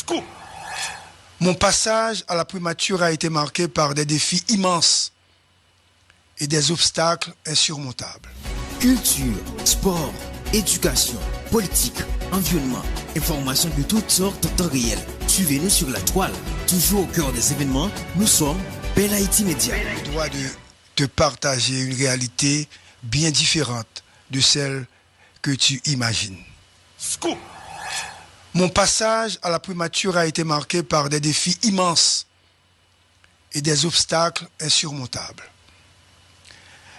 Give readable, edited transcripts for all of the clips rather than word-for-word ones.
Scoop. Mon passage à la primature a été marqué par des défis immenses et des obstacles insurmontables. Culture, sport, éducation, politique, environnement, information de toutes sortes en temps réel. Suivez-nous sur la toile. Toujours au cœur des événements, nous sommes Bel Haïti Média. Je dois te partager une réalité bien différente de celle que tu imagines. Scoop. Mon passage à la primature a été marqué par des défis immenses et des obstacles insurmontables.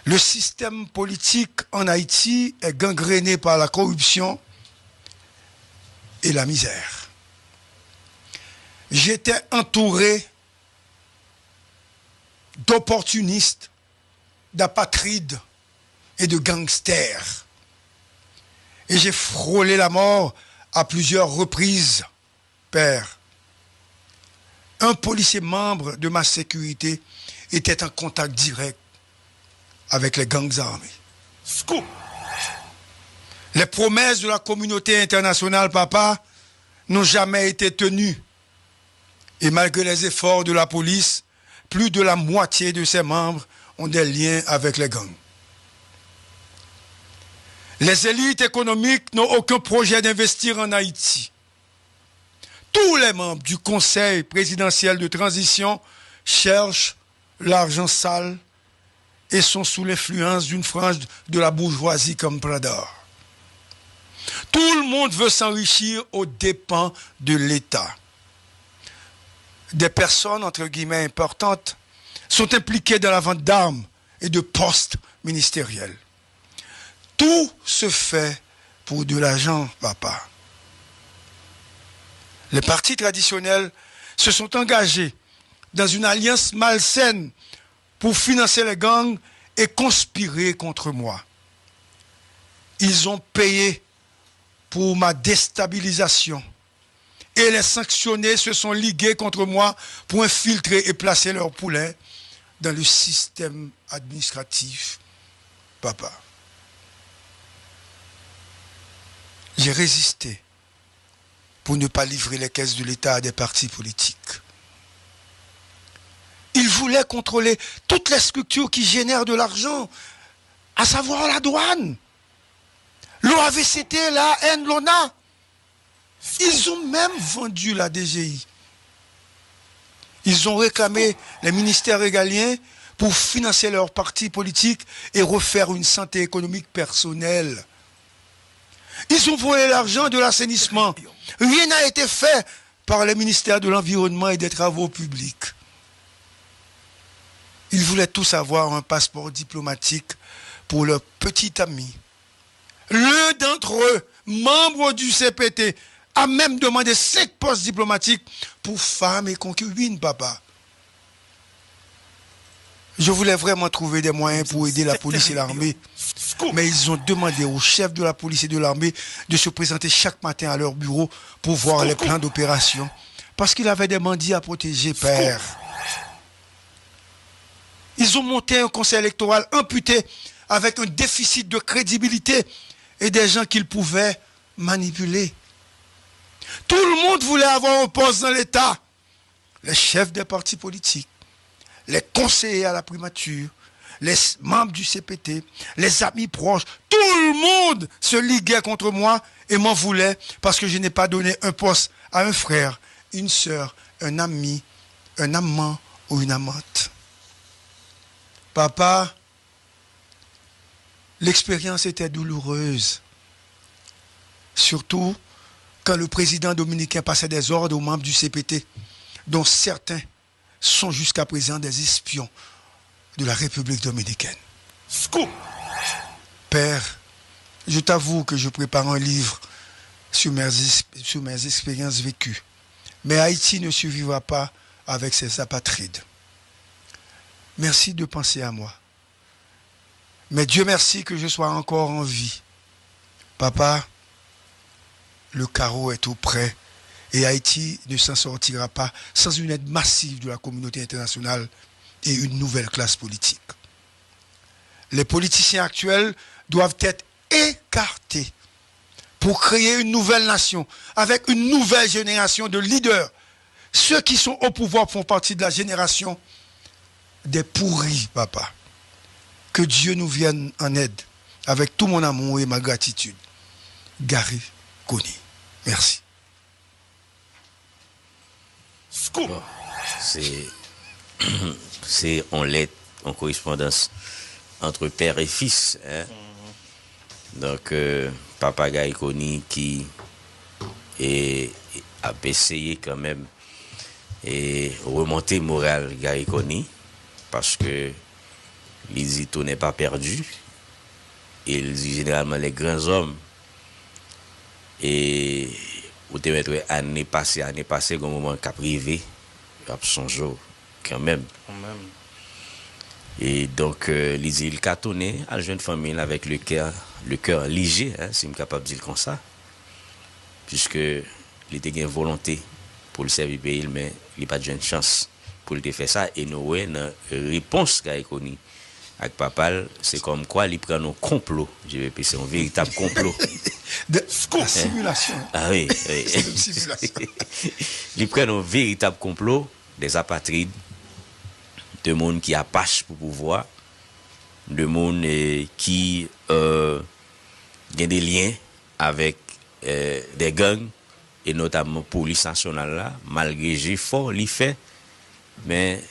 Le système politique en Haïti est gangréné par la corruption et la misère. J'étais entouré d'opportunistes, d'apatrides et de gangsters. Et j'ai frôlé la mort à plusieurs reprises, père. Un policier membre de ma sécurité était en contact direct avec les gangs armés. Scoop. Les promesses de la communauté internationale, papa, n'ont jamais été tenues. Et malgré les efforts de la police, plus de la moitié de ses membres ont des liens avec les gangs. Les élites économiques n'ont aucun projet d'investir en Haïti. Tous les membres du Conseil présidentiel de transition cherchent l'argent sale et sont sous l'influence d'une frange de la bourgeoisie comme Prador. Tout le monde veut s'enrichir aux dépens de l'État. Des personnes, entre guillemets, importantes, sont impliquées dans la vente d'armes et de postes ministériels. Tout se fait pour de l'argent, papa. Les partis traditionnels se sont engagés dans une alliance malsaine pour financer les gangs et conspirer contre moi. Ils ont payé pour ma déstabilisation et les sanctionnés se sont ligués contre moi pour infiltrer et placer leurs poulets dans le système administratif, papa. J'ai résisté pour ne pas livrer les caisses de l'État à des partis politiques. Ils voulaient contrôler toutes les structures qui génèrent de l'argent, à savoir la douane, l'OAVCT, la l'ONA. Ils ont même vendu la DGI. Ils ont réclamé les ministères régaliens pour financer leurs partis politiques et refaire une santé économique personnelle. Ils ont volé l'argent de l'assainissement. Rien n'a été fait par le ministère de l'Environnement et des Travaux publics. Ils voulaient tous avoir un passeport diplomatique pour leur petit ami. L'un d'entre eux, membre du CPT, a même demandé 5 postes diplomatiques pour femmes et concubines, papa. Je voulais vraiment trouver des moyens pour aider la police et l'armée. Mais ils ont demandé aux chefs de la police et de l'armée de se présenter chaque matin à leur bureau pour voir les plans d'opération. Parce qu'ils avaient des bandits à protéger, père. Ils ont monté un conseil électoral amputé avec un déficit de crédibilité et des gens qu'ils pouvaient manipuler. Tout le monde voulait avoir un poste dans l'État. Les chefs des partis politiques, les conseillers à la primature, les membres du CPT, les amis proches, tout le monde se liguait contre moi et m'en voulait parce que je n'ai pas donné un poste à un frère, une sœur, un ami, un amant ou une amante. Papa, l'expérience était douloureuse. Surtout quand le président dominicain passait des ordres aux membres du CPT, dont certains sont jusqu'à présent des espions de la République dominicaine. Scoop! Père, je t'avoue que je prépare un livre sur mes expériences vécues. Mais Haïti ne survivra pas avec ses apatrides. Merci de penser à moi. Mais Dieu merci que je sois encore en vie. Papa, le carreau est tout prêt et Haïti ne s'en sortira pas sans une aide massive de la communauté internationale et une nouvelle classe politique. Les politiciens actuels doivent être écartés pour créer une nouvelle nation, avec une nouvelle génération de leaders. Ceux qui sont au pouvoir font partie de la génération des pourris, papa. Que Dieu nous vienne en aide, avec tout mon amour et ma gratitude. Gary Koni. Merci. Scoop. C'est en lettre, en correspondance entre père et fils. Hein? Donc, Papa Gary Koni qui a essayé quand même et remonter moral Gary Koni parce que il dit tout n'est pas perdu. Il dit généralement les grands hommes et ou te mettre année passée, au moment qu'a privé, à son jour quand même. Et donc, il dit il cartonné à la jeune famille avec le cœur léger, hein, si je suis capable de dire comme ça, puisque il était une volonté pour le servir pays, mais il n'a pas de chance pour le faire ça. Et nous, une réponse Gary Koni avec papa, c'est comme quoi il prend un complot. Je vais passer un véritable complot. De simulation. Ah oui, oui. C'est une simulation. Il prend un véritable complot des apatrides, de monde qui apache pour pouvoir, de monde qui a des liens avec des gangs, et notamment police nationale là, malgré j'ai fort l'y fait, mais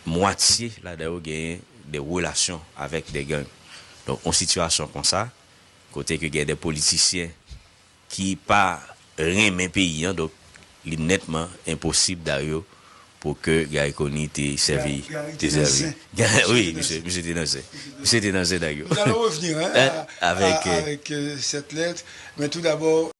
moitié là-dedans gagne des relations avec des gangs. Donc en situation comme ça, côté que il y a des politiciens qui pas rien mais pays, hein, donc il est nettement impossible d'ailleurs pour que Gary Koni t'ait servi. Oui, monsieur Ténancé. Monsieur Ténancé d'ailleurs. Nous allons revenir hein, avec cette lettre, mais tout d'abord